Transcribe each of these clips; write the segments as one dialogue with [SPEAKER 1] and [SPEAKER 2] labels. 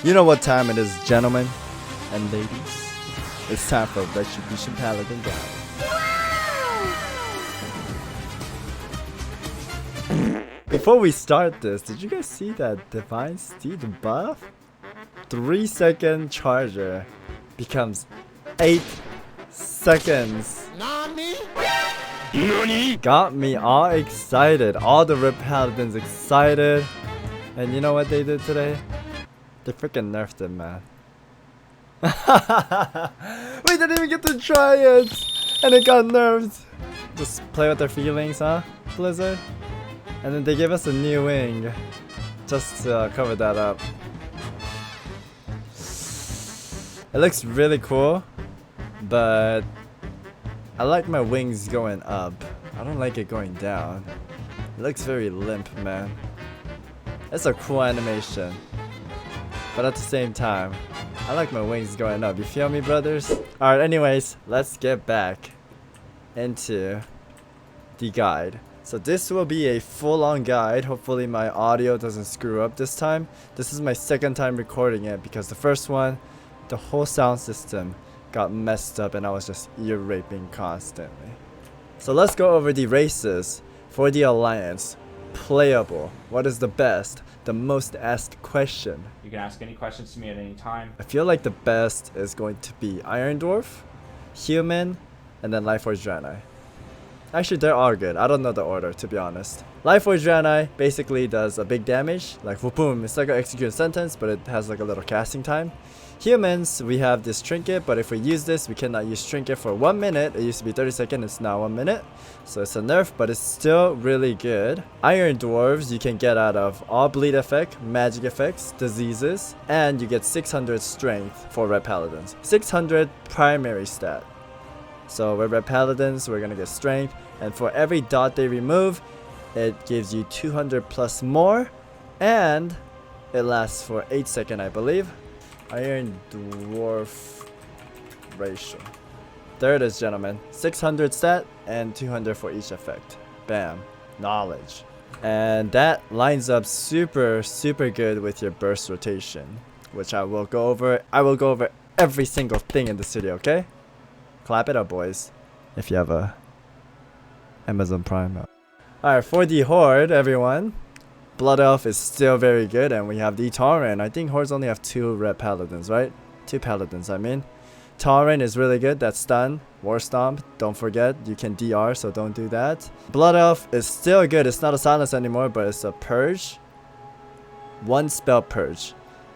[SPEAKER 1] You know what time it is, gentlemen and ladies. It's time for Retribution Paladin Guide. Before we start this, did you guys see that Divine Steed buff? 3-second charger becomes 8 seconds.
[SPEAKER 2] Nani?
[SPEAKER 1] Got me all excited. All the Rip Paladins excited. And you know what they did today? They freaking nerfed it, man. We didn't even get to try it! And it got nerfed. Just play with their feelings, huh, Blizzard? And then they gave us a new wing. Just to cover that up. It looks really cool. But I like my wings going up. I don't like it going down. It looks very limp, man. It's a cool animation. But at the same time, I like my wings going up. You feel me, brothers? Alright, anyways, let's get back into the guide. So this will be a full-on guide. Hopefully my audio doesn't screw up this time. This is my second time recording it because the first one, the whole sound system got messed up and I was just ear raping constantly. So let's go over the races for the Alliance. Playable. What is the best? The most asked question.
[SPEAKER 3] You can ask any questions to me at any time.
[SPEAKER 1] I feel like the best is going to be Iron Dwarf, Human, and then Lifeforge Draenei. Actually, they're all good. I don't know the order, to be honest. Lifeforge Draenei basically does a big damage, like whoop boom. It's like an execute sentence, but it has like a little casting time. Humans, we have this trinket, but if we use this, we cannot use trinket for 1 minute. It used to be 30 seconds, it's now 1 minute. So it's a nerf, but it's still really good. Iron Dwarves, you can get out of all bleed effect, magic effects, diseases, and you get 600 strength for Red Paladins. 600 primary stat. So with Red Paladins, we're gonna get strength, and for every dot they remove, it gives you 200 plus more, and it lasts for 8 seconds, I believe. Iron Dwarf ratio. There it is, gentlemen. 600 stat and 200 for each effect. Bam. Knowledge. And that lines up super good with your burst rotation, which I will go over. I will go over every single thing in this video, okay? Clap it up, boys. If you have a Amazon Prime. Alright, for the Horde, everyone. Blood Elf is still very good, and we have the Tauren. I think Hordes only have 2 Red Paladins, right? 2 Paladins, I mean. Tauren is really good, that's stun. War Stomp, don't forget, you can DR, so don't do that. Blood Elf is still good, it's not a silence anymore, but it's a purge. 1 spell purge.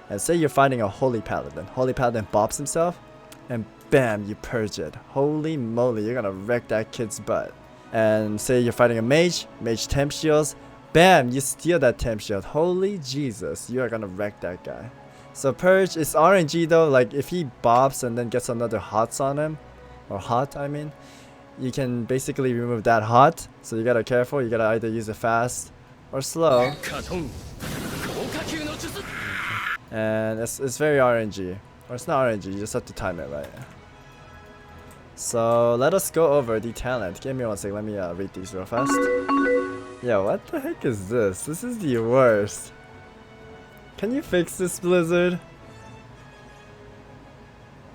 [SPEAKER 1] And say you're fighting a Holy Paladin. Holy Paladin bops himself, and bam, you purge it. Holy moly, you're gonna wreck that kid's butt. And say you're fighting a mage, mage temp shields. Bam! You steal that temp shield. Holy Jesus, you are gonna wreck that guy. So Purge is RNG though, like if he bobs and then gets another hots on him, or hot I mean, you can basically remove that hot. So you gotta careful, you gotta either use it fast or slow. And it's very RNG. Or it's not RNG, you just have to time it right. So let us go over the talent. Give me 1 second, let me read these real fast. Yo, what the heck is this? This is the worst. Can you fix this, Blizzard?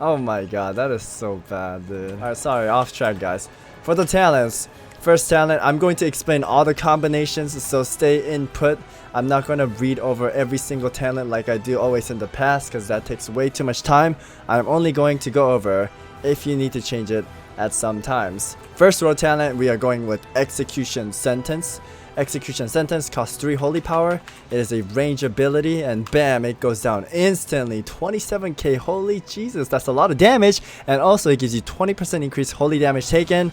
[SPEAKER 1] Oh my god, that is so bad, dude. Alright, sorry, off track, guys. For the talents, first talent, I'm going to explain all the combinations, so stay input. I'm not going to read over every single talent like I do always in the past, because that takes way too much time. I'm only going to go over if you need to change it at some times. First row talent, we are going with Execution Sentence. Execution Sentence costs 3 holy power. It is a range ability, and bam, it goes down instantly. 27k, holy Jesus, that's a lot of damage. And also it gives you 20% increased holy damage taken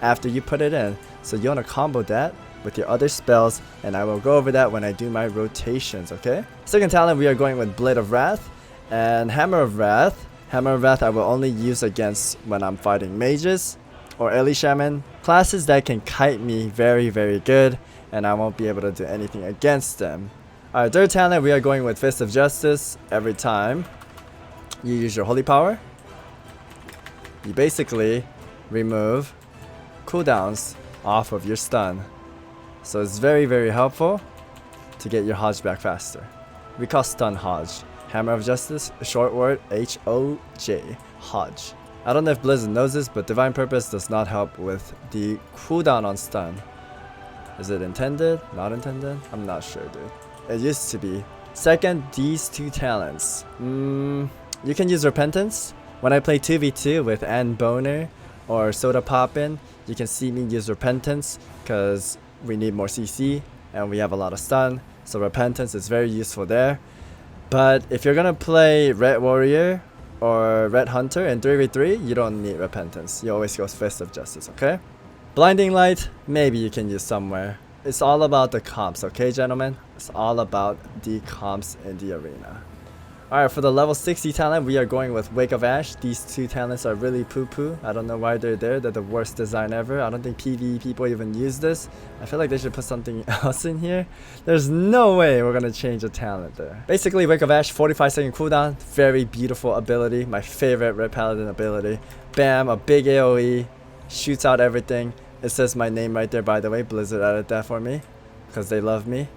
[SPEAKER 1] after you put it in. So you want to combo that with your other spells, and I will go over that when I do my rotations, okay? Second talent, we are going with Blade of Wrath and Hammer of Wrath. Hammer of Wrath I will only use against when I'm fighting mages or Elite Shaman. Classes that can kite me very good, and I won't be able to do anything against them. Alright, third talent, we are going with Fist of Justice. Every time you use your holy power, you basically remove cooldowns off of your stun. So it's very helpful to get your Hodge back faster. We call stun Hodge. Hammer of Justice, short word H-O-J, Hodge. I don't know if Blizzard knows this, but Divine Purpose does not help with the cooldown on stun. Is it intended? Not intended? I'm not sure, dude. It used to be. Second, these two talents. You can use Repentance. When I play 2v2 with Ann Boner or Soda Poppin', you can see me use Repentance because we need more CC and we have a lot of stun. So Repentance is very useful there. But if you're gonna play Red Warrior or Red Hunter in 3v3, you don't need Repentance. You always go Fist of Justice, okay? Blinding Light, maybe you can use somewhere. It's all about the comps, okay, gentlemen? It's all about the comps in the arena. Alright, for the level 60 talent, we are going with Wake of Ash. These two talents are really poo-poo. I don't know why they're there. They're the worst design ever. I don't think PvE people even use this. I feel like they should put something else in here. There's no way we're gonna change a talent there. Basically, Wake of Ash, 45-second cooldown. Very beautiful ability. My favorite Red Paladin ability. Bam, a big AoE. Shoots out everything. It says my name right there, by the way. Blizzard added that for me because they love me.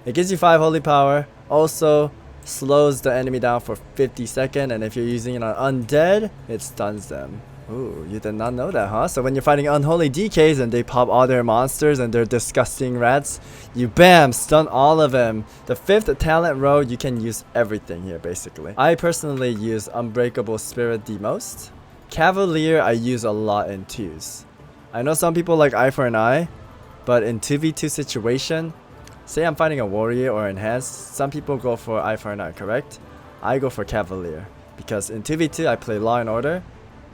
[SPEAKER 1] It gives you 5 holy power. Also slows the enemy down for 50 seconds, and if you're using it on undead, it stuns them. Ooh, you did not know that, huh? So when you're fighting unholy DKs and they pop all their monsters and their disgusting rats, you bam, stun all of them. The 5th talent row, you can use everything here basically. I personally use Unbreakable Spirit the most. Cavalier I use a lot in 2s. I know some people like eye for an eye, but in 2v2 situation, say I'm fighting a warrior or enhanced, some people go for eye for an eye, correct? I go for Cavalier because in 2v2 I play Law and Order.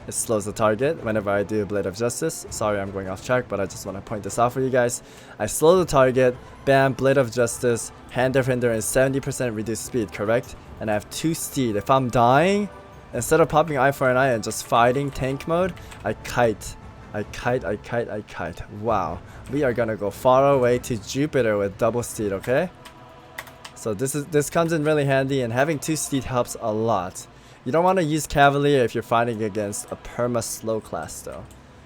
[SPEAKER 1] It slows the target whenever I do Blade of Justice. Sorry, I'm going off track, but I just want to point this out for you guys. I slow the target, bam, Blade of Justice, Hand of Hindrance, 70% reduced speed, correct? And I have 2 steed. If I'm dying, instead of popping eye for an eye and just fighting tank mode, I kite. I kite. Wow. We are gonna go far away to Jupiter with double steed, okay? So this comes in really handy, and having 2 steed helps a lot. You don't want to use Cavalier if you're fighting against a perma slow class though.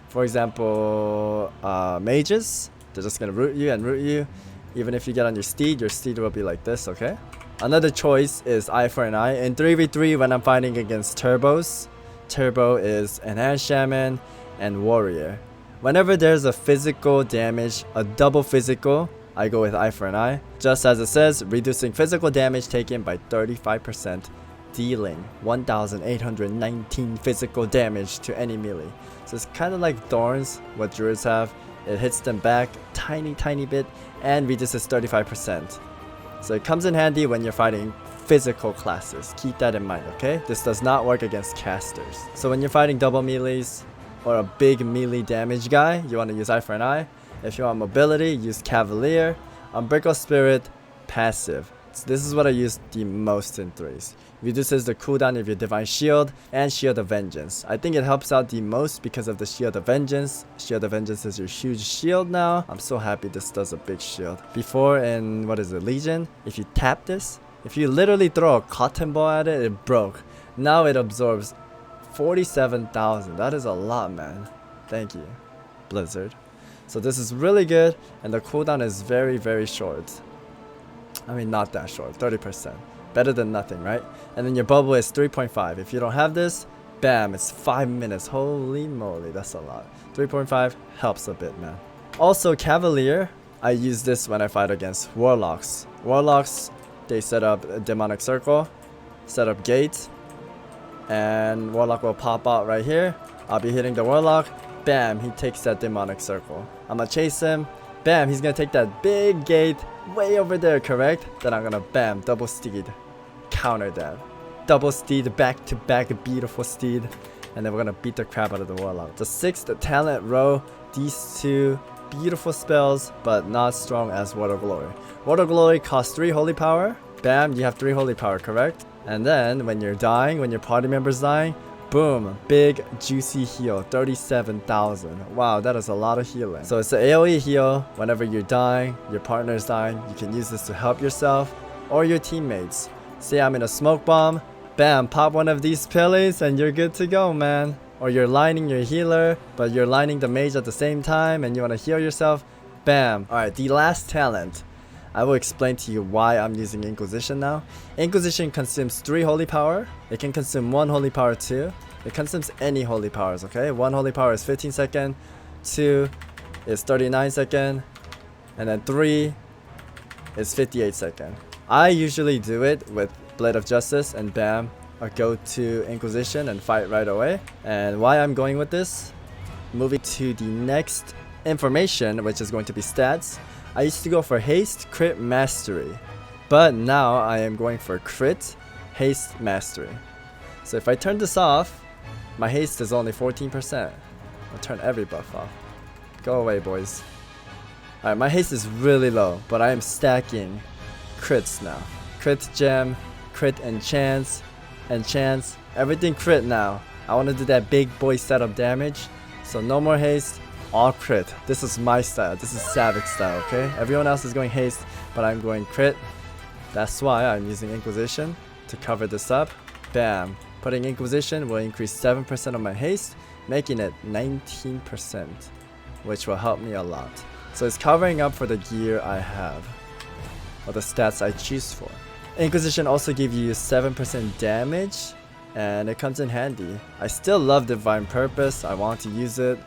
[SPEAKER 1] For example, mages, they're just gonna root you. Even if you get on your steed will be like this, okay? Another choice is eye for an eye. In 3v3 when I'm fighting against turbos, turbo is enhanced shaman and warrior. Whenever there's a physical damage, a double physical, I go with eye for an eye. Just as it says, reducing physical damage taken by 35%, dealing 1,819 physical damage to any melee. So it's kind of like thorns, what druids have. It hits them back tiny bit and reduces 35%. So it comes in handy when you're fighting physical classes. Keep that in mind, okay? This does not work against casters. So when you're fighting double melees, or a big melee damage guy, you want to use eye for an eye. If you want mobility, use Cavalier. Unbreakable Spirit, passive. So this is what I use the most in 3s. Reduces the cooldown of your Divine Shield and Shield of Vengeance. I think it helps out the most because of the Shield of Vengeance. Shield of Vengeance is your huge shield now. I'm so happy this does a big shield. Before in, what is it, Legion, if you tap this, if you literally throw a cotton ball at it, it broke. Now it absorbs 47,000. That is a lot, man. Thank you, Blizzard. So this is really good, and the cooldown is very short. I mean, not that short, 30%. Better than nothing, right? And then your bubble is 3.5. If you don't have this, bam, it's 5 minutes. Holy moly, that's a lot. 3.5 helps a bit, man. Also, Cavalier, I use this when I fight against Warlocks. Warlocks, they set up a demonic circle, set up gates, and Warlock will pop out right here. I'll be hitting the Warlock. Bam, he takes that demonic circle. I'm gonna chase him. Bam, he's gonna take that big gate way over there, correct? Then I'm gonna bam, double steed. Counter that. Double steed, back to back, beautiful steed. And then we're gonna beat the crap out of the Warlock. The 6th talent row, these 2 beautiful spells, but not strong as Word of Glory. Word of Glory costs 3 holy power. Bam, you have 3 holy power, correct? And then when you're dying, when your party member's dying, boom, big juicy heal, 37,000. Wow, that is a lot of healing. So it's an AoE heal. Whenever you're dying, your partner's dying, you can use this to help yourself or your teammates. Say I'm in a smoke bomb, bam, pop one of these pillies and you're good to go, man. Or you're lining your healer, but you're lining the mage at the same time and you want to heal yourself, bam. Alright, the last talent. I will explain to you why I'm using Inquisition now. Inquisition consumes 3 holy power. It can consume 1 holy power too. It consumes any holy powers, okay? 1 holy power is 15 second, 2 is 39 second, and then 3 is 58 second. I usually do it with Blade of Justice and bam, I go to Inquisition and fight right away. And why I'm going with this, moving to the next information, which is going to be stats. I used to go for haste, crit, mastery, but now I am going for crit, haste, mastery. So if I turn this off, my haste is only 14%. I'll turn every buff off. Go away, boys. Alright, my haste is really low, but I am stacking crits now. Crit gem, crit enchants, everything crit now. I want to do that big boy setup damage, so no more haste, all crit. This is my style, this is Savix style, okay? Everyone else is going haste, but I'm going crit. That's why I'm using Inquisition to cover this up. Bam. Putting Inquisition will increase 7% of my haste, making it 19%, which will help me a lot. So it's covering up for the gear I have, or the stats I choose for. Inquisition also gives you 7% damage, and it comes in handy. I still love Divine Purpose, I want to use it.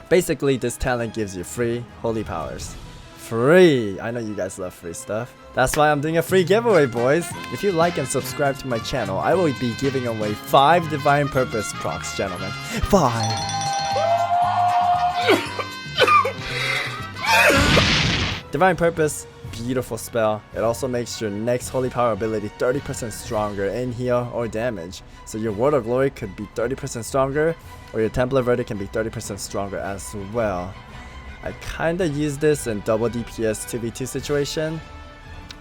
[SPEAKER 1] Basically, this talent gives you free holy powers. Free! I know you guys love free stuff. That's why I'm doing a free giveaway, boys. If you like and subscribe to my channel, I will be giving away 5 Divine Purpose procs, gentlemen. 5! Divine Purpose, beautiful spell. It also makes your next holy power ability 30% stronger in heal or damage. So your Word of Glory could be 30% stronger, or your Templar Verdict can be 30% stronger as well. I kinda use this in double DPS 2v2 situation.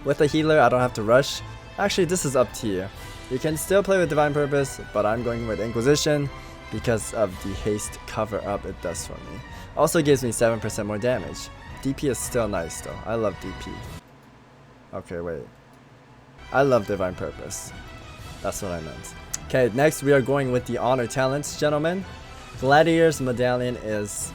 [SPEAKER 1] With a healer, I don't have to rush. Actually, this is up to you. You can still play with Divine Purpose, but I'm going with Inquisition because of the haste cover up it does for me. Also gives me 7% more damage. DP is still nice though. I love DP. Okay, wait. I love Divine Purpose. That's what I meant. Okay, next we are going with the honor talents, gentlemen. Gladiator's Medallion is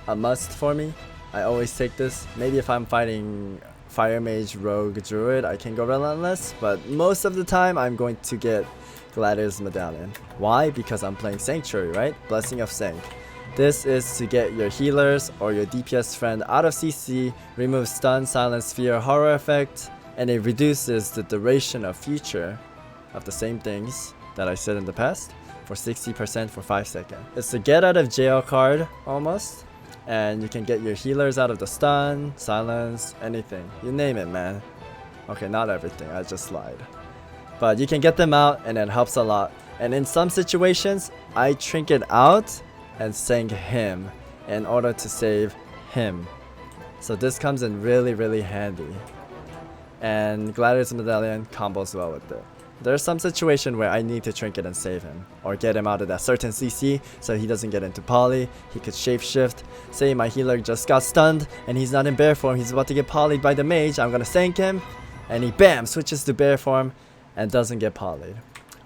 [SPEAKER 1] a must for me. I always take this. Maybe if I'm fighting Fire Mage, Rogue, Druid, I can go Relentless, but most of the time I'm going to get Gladiator's Medallion. Why? Because I'm playing Sanctuary, right? Blessing of Sanct. This is to get your healers or your DPS friend out of CC, remove stun, silence, fear, horror effect, and it reduces the duration of future of the same things that I said in the past for 60% for 5 seconds. It's a get out of jail card almost, and you can get your healers out of the stun, silence, anything. You name it, man. Okay, not everything, I just lied. But you can get them out and it helps a lot. And in some situations, I trinket out and sang him in order to save him. So this comes in really handy. And Gladiator's Medallion combos well with it. There's some situation where I need to trinket and save him, or get him out of that certain CC so he doesn't get into poly. He could shapeshift. Say my healer just got stunned and he's not in bear form, he's about to get polyed by the mage. I'm gonna sank him and he bam switches to bear form and doesn't get polyed.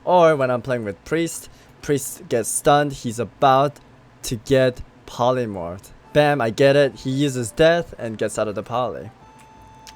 [SPEAKER 1] Or when I'm playing with Priest, Priest gets stunned, he's about to get polymorphed. Bam, I get it, he uses death and gets out of the poly.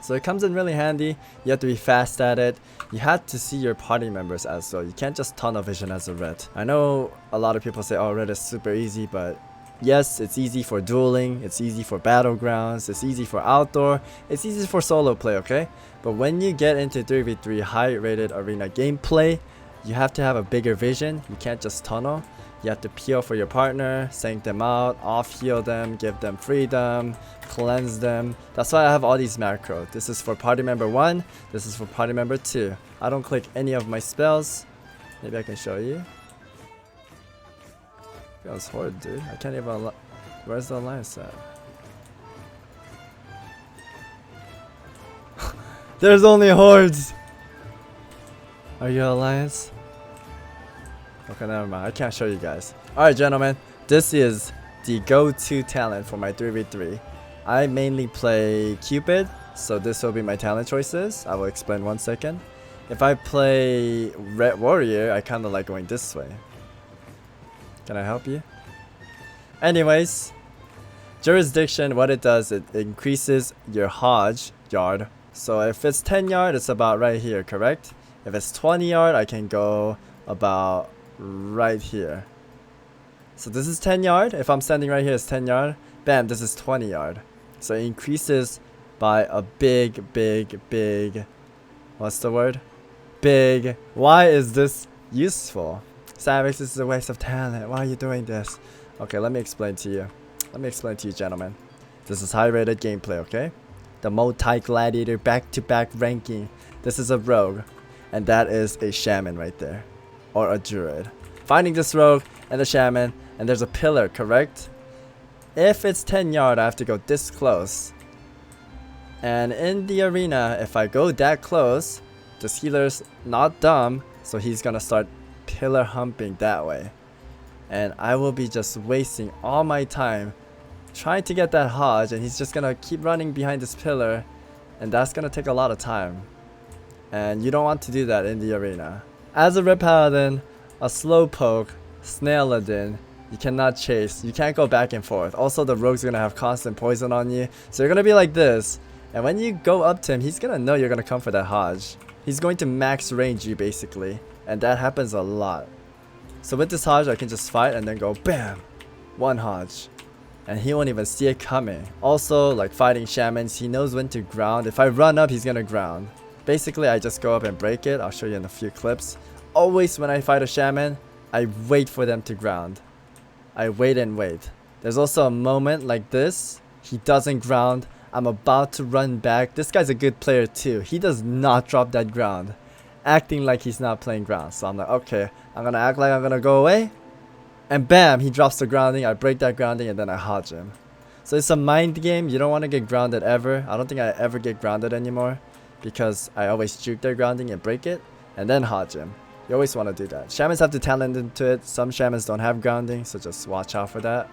[SPEAKER 1] So it comes in really handy. You have to be fast at it. You have to see your party members as well. You can't just tunnel vision as a red. I know a lot of people say, oh, red is super easy, but yes, it's easy for dueling, it's easy for battlegrounds, it's easy for outdoor, it's easy for solo play, okay? But when you get into 3v3 high rated arena gameplay, you have to have a bigger vision. You can't just tunnel. You have to peel for your partner, sank them out, off heal them, give them freedom, cleanse them. That's why I have all these macros. This is for party member 1, this is for party member 2. I don't click any of my spells. Maybe I can show you. Feels hard, dude. I can't even. Where's the alliance at? There's only hordes. Are you alliance? Okay, never mind. I can't show you guys. Alright, gentlemen. This is the go-to talent for my 3v3. I mainly play Cupid, so this will be my talent choices. I will explain 1 second. If I play Red Warrior, I kind of like going this way. Can I help you? Anyways, Jurisdiction, what it does, it increases your Hodge, Yard, So if it's 10 yard, it's about right here, correct? If it's 20 yard, I can go about right here. So this is 10 yard. If I'm standing right here, it's 10 yard. Bam, this is 20 yard. So it increases by a big, what's the word? Big. Why is this useful? Savix, this is a waste of talent. Why are you doing this? Okay, let me explain to you. Let me explain to you, gentlemen. This is high rated gameplay, okay? The multi-gladiator back-to-back ranking. This is a rogue. And that is a shaman right there. Or a druid. Finding this rogue and the shaman. And there's a pillar, correct? If it's 10 yard, I have to go this close. And in the arena, if I go that close, this healer's not dumb. So he's gonna start pillar humping that way. And I will be just wasting all my time trying to get that Hodge, and he's just gonna keep running behind this pillar, and that's gonna take a lot of time, and you don't want to do that in the arena. As a Red Paladin, a Slowpoke, Snailadin, you cannot chase, you can't go back and forth. Also, the rogue's gonna have constant poison on you, so you're gonna be like this, and when you go up to him, he's gonna know you're gonna come for that Hodge. He's going to max range you basically, and that happens a lot. So with this Hodge, I can just fight and then go BAM! One Hodge. And he won't even see it coming. Also, like fighting shamans, he knows when to ground. If I run up, he's gonna ground. Basically, I just go up and break it. I'll show you in a few clips. Always when I fight a shaman, I wait for them to ground. I wait and wait. There's also a moment like this. He doesn't ground. I'm about to run back. This guy's a good player too. He does not drop that ground. Acting like he's not playing ground. So I'm like, okay, I'm gonna act like I'm gonna go away. And bam, he drops the grounding, I break that grounding, and then I Hodge him. So it's a mind game, you don't want to get grounded ever. I don't think I ever get grounded anymore, because I always juke their grounding and break it, and then Hodge him. You always want to do that. Shamans have the talent into it, some shamans don't have grounding, so just watch out for that.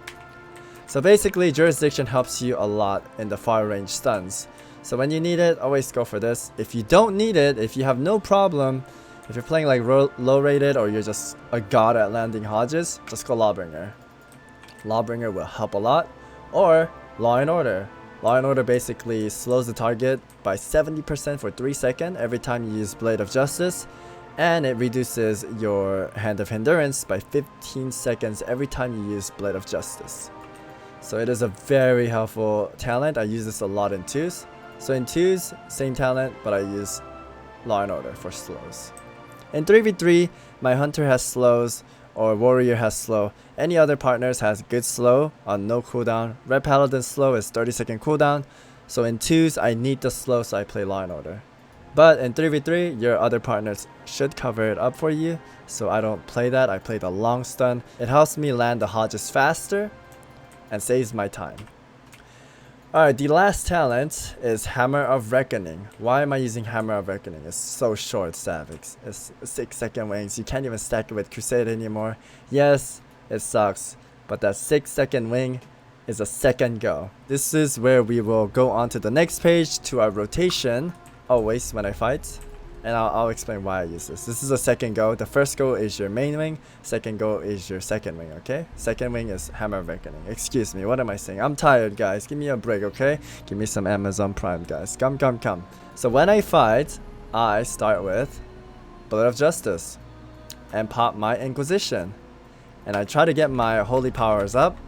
[SPEAKER 1] So basically, Jurisdiction helps you a lot in the far range stuns. So when you need it, always go for this. If you don't need it, if you have no problem, if you're playing like low rated or you're just a god at landing Hodges, just go Lawbringer. Lawbringer will help a lot. Or Law and Order. Law and Order basically slows the target by 70% for 3 seconds every time you use Blade of Justice. And it reduces your Hand of Hindrance by 15 seconds every time you use Blade of Justice. So it is a very helpful talent. I use this a lot in 2s. So in 2s, same talent, but I use Law and Order for slows. In 3v3, my Hunter has slows, or Warrior has slow. Any other partners has good slow on no cooldown. Red Paladin slow is 30-second cooldown. So in 2s, I need the slow, so I play Law and Order. But in 3v3, your other partners should cover it up for you. So I don't play that, I play the long stun. It helps me land the Hodges faster and saves my time. Alright, the last talent is Hammer of Reckoning. Why am I using Hammer of Reckoning? It's so short, Savix. It's 6-second wings. You can't even stack it with Crusade anymore. Yes, it sucks, but that 6-second wing is a second go. This is where we will go on to the next page to our rotation, always when I fight. And I'll explain why I use this. This is a second go. The first go is your main wing. Second go is your second wing, okay? Second wing is Hammer of Reckoning. Excuse me, what am I saying? I'm tired, guys. Give me a break, okay? Give me some Amazon Prime, guys. Come. So when I fight, I start with Blade of Justice and pop my Inquisition. And I try to get my holy powers up.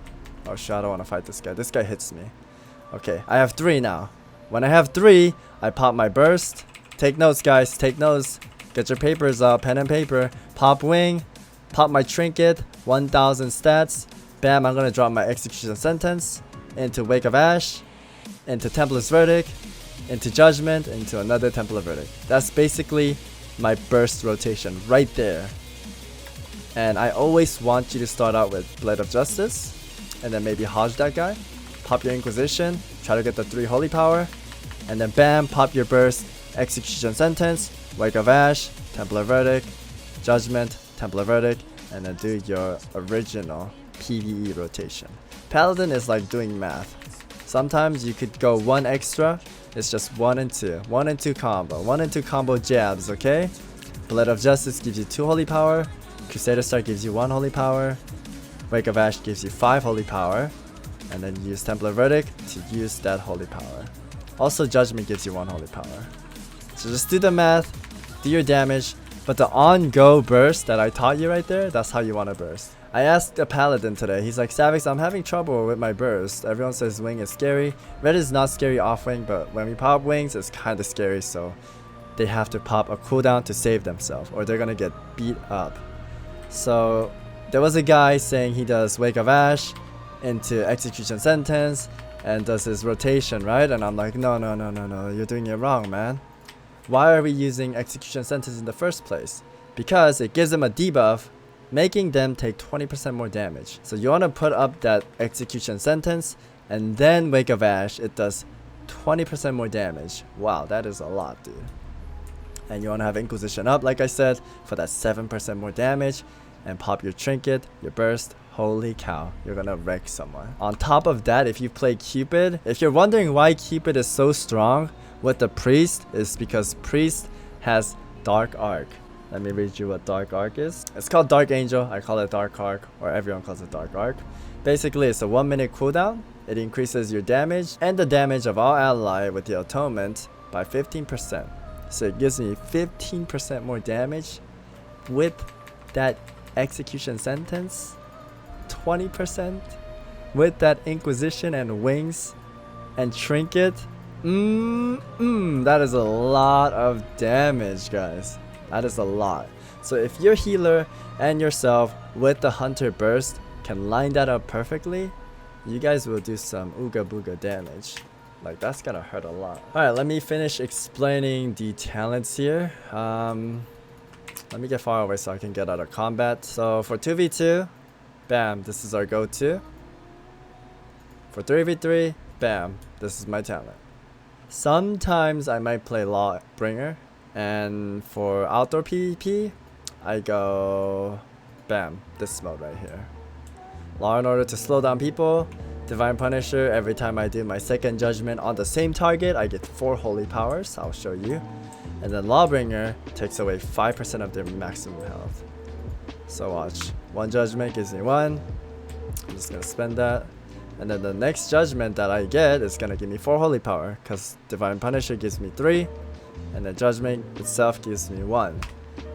[SPEAKER 1] Oh shit, I don't want to fight this guy. This guy hits me. Okay, I have 3 now. When I have 3, I pop my burst. Take notes, guys. Take notes. Get your papers up. Pen and paper. Pop wing. Pop my trinket. 1000 stats. Bam, I'm gonna drop my execution sentence into Wake of Ash, into Templar's Verdict, into Judgment, into another Templar Verdict. That's basically my burst rotation right there. And I always want you to start out with Blade of Justice, and then maybe Hodge that guy. Pop your Inquisition. Try to get the 3 holy power. And then bam, pop your burst. Execution Sentence, Wake of Ash, Templar Verdict, Judgment, Templar Verdict, and then do your original PvE rotation. Paladin is like doing math. Sometimes you could go 1 extra, it's just 1 and 2. 1 and 2 combo. 1 and 2 combo jabs, okay? Blade of Justice gives you 2 holy power, Crusader Star gives you 1 holy power, Wake of Ash gives you 5 holy power, and then use Templar Verdict to use that holy power. Also, Judgment gives you 1 holy power. So just do the math, do your damage, but the on-go burst that I taught you right there, that's how you want to burst. I asked a Paladin today, he's like, Savix, I'm having trouble with my burst. Everyone says wing is scary. Red is not scary off wing, but when we pop wings, it's kind of scary, so they have to pop a cooldown to save themselves, or they're gonna get beat up. So there was a guy saying he does Wake of Ash into Execution Sentence and does his rotation, right? And I'm like, no, you're doing it wrong, man. Why are we using Execution Sentence in the first place? Because it gives them a debuff, making them take 20% more damage. So you want to put up that Execution Sentence, and then Wake of Ash, it does 20% more damage. Wow, that is a lot, dude. And you want to have Inquisition up, like I said, for that 7% more damage, and pop your Trinket, your burst. Holy cow, you're gonna wreck someone. On top of that, if you play Cupid, if you're wondering why Cupid is so strong with the Priest, is because Priest has Dark Arc. Let me read you what Dark Arc is. It's called Dark Angel. I call it Dark Arc, or everyone calls it Dark Arc. Basically, it's a 1-minute cooldown. It increases your damage and the damage of all ally with the atonement by 15%. So it gives me 15% more damage with that Execution Sentence, 20% with that Inquisition and Wings and Trinket. That is a lot of damage, guys. That is a lot. So if your healer and yourself with the Hunter Burst can line that up perfectly, you guys will do some ooga booga damage. Like, that's gonna hurt a lot. Alright, let me finish explaining the talents here. Let me get far away so I can get out of combat. So for 2v2, bam, this is our go-to. For 3v3, bam, this is my talent. Sometimes I might play Lawbringer, and for outdoor PvP, I go, bam, this mode right here. Law and Order to slow down people. Divine Punisher, every time I do my second judgment on the same target, I get 4 holy powers. I'll show you. And then Lawbringer takes away 5% of their maximum health. So watch. 1 judgment gives me 1. I'm just gonna spend that. And then the next judgment that I get is gonna give me 4 holy power, because Divine Punisher gives me 3. And the judgment itself gives me 1.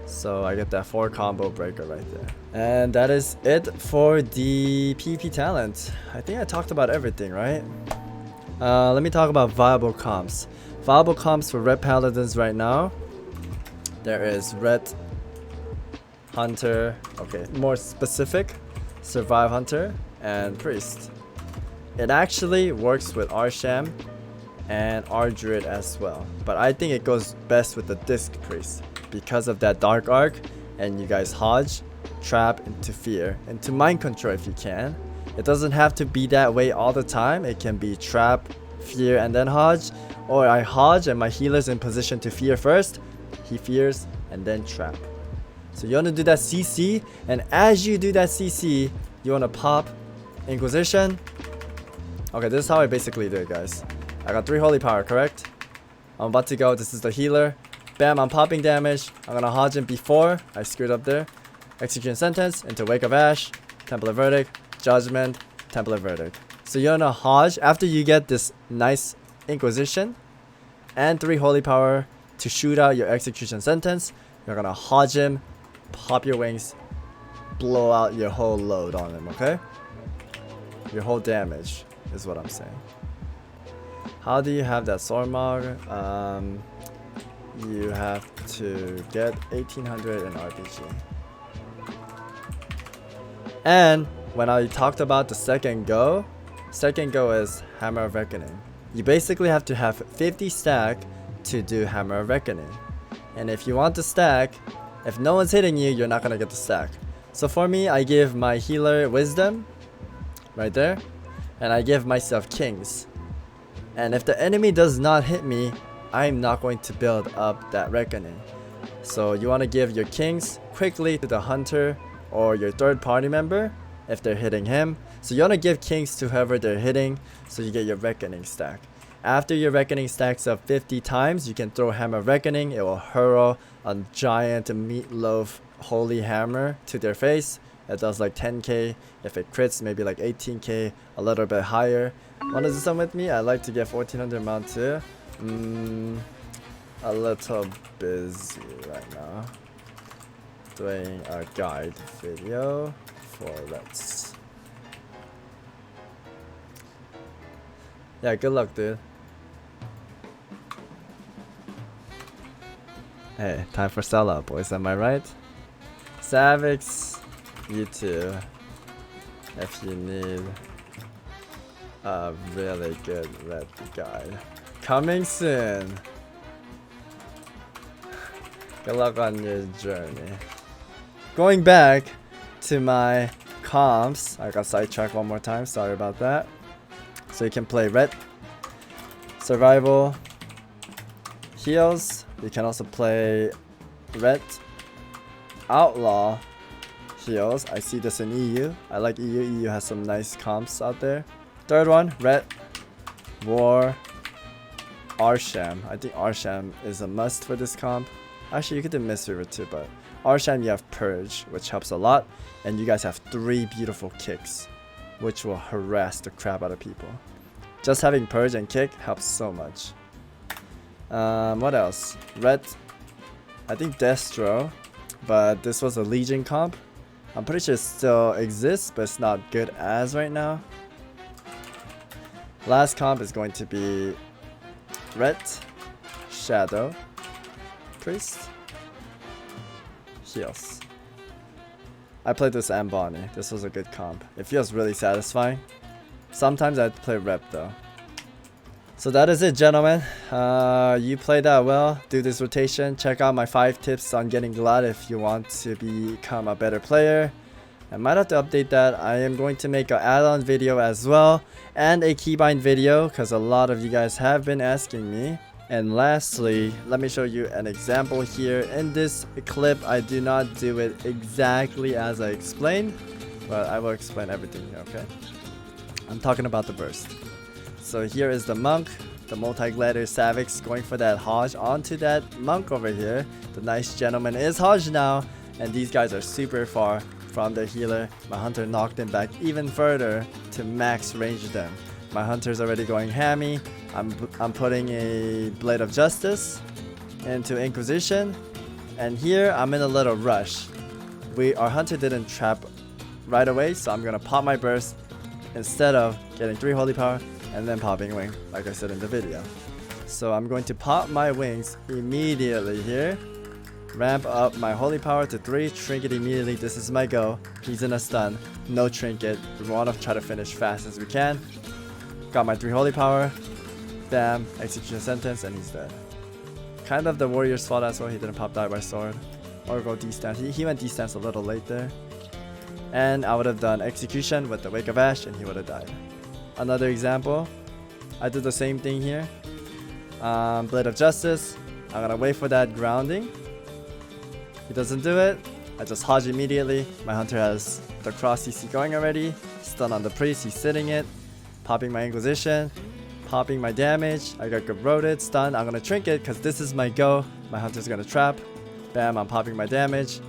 [SPEAKER 1] So I get that 4 combo breaker right there. And that is it for the PvP talent. I think I talked about everything, right? Let me talk about viable comps. Viable comps for Red Paladins right now. There is Red Hunter, okay, more specific, Survive Hunter, and Priest. It actually works with Arsham and Ardruid as well, but I think it goes best with the Disc Priest because of that Dark Arc, and you guys hodge, trap into fear, into mind control if you can. It doesn't have to be that way all the time. It can be trap, fear, and then hodge, or I hodge and my healer's in position to fear first, he fears, and then trap. So you want to do that CC, and as you do that CC, you want to pop Inquisition. Okay, this is how I basically do it, guys. I got 3 holy power, correct? I'm about to go. This is the healer. Bam, I'm popping damage. I'm gonna hodge him before I screwed up there. Execution Sentence into Wake of Ash, Temple of Verdict, Judgment, Temple of Verdict. So you're gonna hodge after you get this nice Inquisition and 3 holy power to shoot out your Execution Sentence. You're gonna hodge him, pop your wings, blow out your whole load on him, okay? Your whole damage is what I'm saying. How do you have that Sormog? You have to get 1800 in RPG. And when I talked about the second go is Hammer of Reckoning. You basically have to have 50 stack to do Hammer of Reckoning. And if you want to stack, if no one's hitting you, you're not gonna get the stack. So for me, I give my healer Wisdom, right there, and I give myself Kings. And if the enemy does not hit me, I'm not going to build up that Reckoning. So you want to give your Kings quickly to the Hunter or your third party member if they're hitting him. So you want to give Kings to whoever they're hitting so you get your Reckoning stack. After your Reckoning stacks up 50 times, you can throw Hammer of Reckoning. It will hurl a giant meatloaf holy hammer to their face. It does like 10k. If it crits, maybe like 18k, a little bit higher. Wanna do some with me? I'd like to get 1400 mount too. A little busy right now. Doing a guide video for Reds. Yeah, good luck, dude. Hey, time for sellout, boys. Am I right? Savix, you too. If you need a really good red guide. Coming soon. Good luck on your journey. Going back to my comps. I got sidetracked one more time. Sorry about that. So you can play red, survival, heals. You can also play red, outlaw, heals. I see this in EU. I like EU. EU has some nice comps out there. Third one, red, war, Arsham. I think Arsham is a must for this comp. Actually, you could do Mistweaver too, but Arsham you have Purge, which helps a lot. And you guys have 3 beautiful kicks, which will harass the crap out of people. Just having Purge and kick helps so much. What else? Red, I think Destro, but this was a Legion comp. I'm pretty sure it still exists, but it's not good as right now. Last comp is going to be Red, Shadow, Priest, heals. I played this and Bonnie. This was a good comp. It feels really satisfying. Sometimes I have to play rep though. So that is it, gentlemen. You played that well. Do this rotation. Check out my 5 tips on getting Glad if you want to become a better player. I might have to update that. I am going to make an add-on video as well and a keybind video because a lot of you guys have been asking me. And lastly, let me show you an example here. In this clip, I do not do it exactly as I explained, but I will explain everything here, okay? I'm talking about the burst. So here is the monk, the multi-glider Savix going for that Hodge onto that monk over here. The nice gentleman is Hodge now, and these guys are super far from their healer. My hunter knocked him back even further to max range them. My hunter's already going hammy. I'm putting a Blade of Justice into Inquisition, and here I'm in a little rush. Our hunter didn't trap right away, so I'm gonna pop my burst instead of getting 3 holy power and then popping wing, like I said in the video. So I'm going to pop my wings immediately here, ramp up my holy power to 3, trinket immediately. This is my go. He's in a stun, no trinket. We want to try to finish fast as we can. Got my 3 holy power, bam, execution sentence, and he's dead. Kind of the warrior's fault as well. He didn't pop die by sword or go D-stance. He went D-stance a little late there. And I would have done execution with the Wake of Ash and he would have died. Another example, I did the same thing here. Blade of Justice, I'm gonna wait for that grounding. He doesn't do it, I just Hodge immediately. My hunter has the cross CC going already. Stun on the priest, he's sitting it. Popping my Inquisition, popping my damage. I got corroded, stun. I'm gonna trinket because this is my go. My hunter's gonna trap. Bam, I'm popping my damage.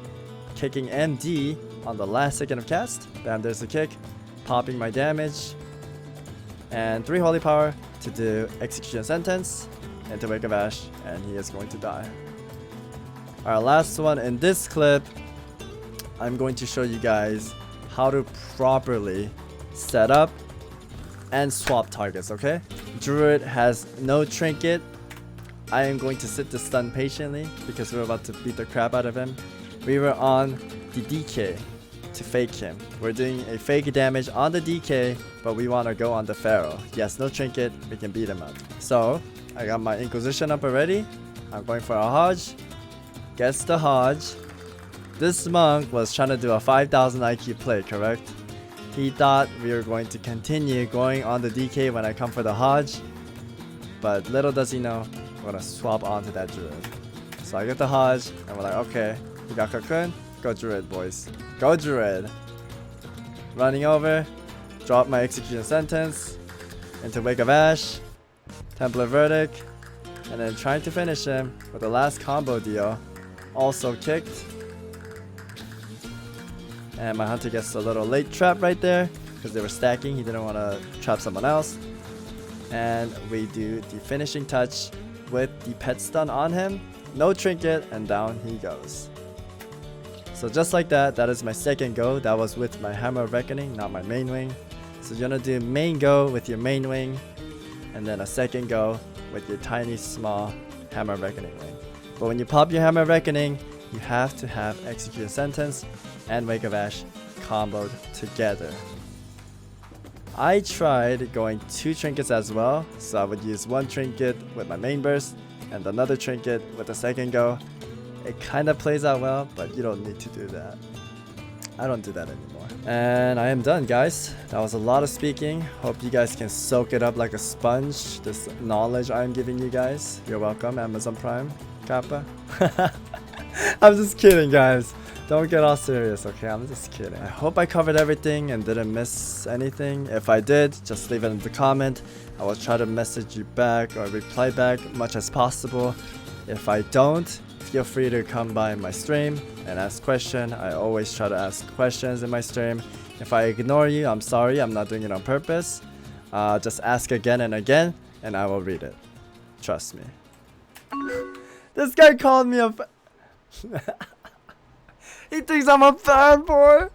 [SPEAKER 1] Kicking MD on the last second of cast. Bam, there's the kick. Popping my damage. And 3 holy power to do execution sentence into Wake of Ash, and he is going to die. Alright, last one in this clip. I'm going to show you guys how to properly set up and swap targets, okay? Druid has no trinket. I am going to sit the stun patiently because we're about to beat the crap out of him. We were on the DK to fake him. We're doing a fake damage on the DK, but we want to go on the Pharaoh. He has no trinket, we can beat him up. So, I got my Inquisition up already. I'm going for a Hodge. Gets the Hodge. This monk was trying to do a 5000 IQ play, correct? He thought we were going to continue going on the DK when I come for the Hodge. But little does he know, we're going to swap onto that Druid. So I get the Hodge, and we're like, okay, we got Cocoon. Go Druid, boys. Go Druid. Running over. Drop my execution sentence into Wake of Ash. Templar Verdict. And then trying to finish him with the last combo deal. Also kicked. And my hunter gets a little late trap right there because they were stacking. He didn't want to trap someone else. And we do the finishing touch with the pet stun on him. No trinket, and down he goes. So just like that, that is my second go. That was with my Hammer of Reckoning, not my main wing. So you're gonna do main go with your main wing, and then a second go with your tiny small Hammer of Reckoning wing. But when you pop your Hammer of Reckoning, you have to have Execute a Sentence and Wake of Ash comboed together. I tried going 2 trinkets as well, so I would use 1 trinket with my main burst and another trinket with the second go. It kind of plays out well, but you don't need to do that. I don't do that anymore. And I am done, guys. That was a lot of speaking. Hope you guys can soak it up like a sponge, this knowledge I'm giving you guys. You're welcome, Amazon Prime, Kappa. I'm just kidding, guys. Don't get all serious, okay? I'm just kidding. I hope I covered everything and didn't miss anything. If I did, just leave it in the comment. I will try to message you back or reply back much as possible. If I don't, feel free to come by my stream and ask questions. I always try to ask questions in my stream. If I ignore you, I'm sorry. I'm not doing it on purpose. Just ask again and again, and I will read it. Trust me. This guy called me a... He thinks I'm a fanboy.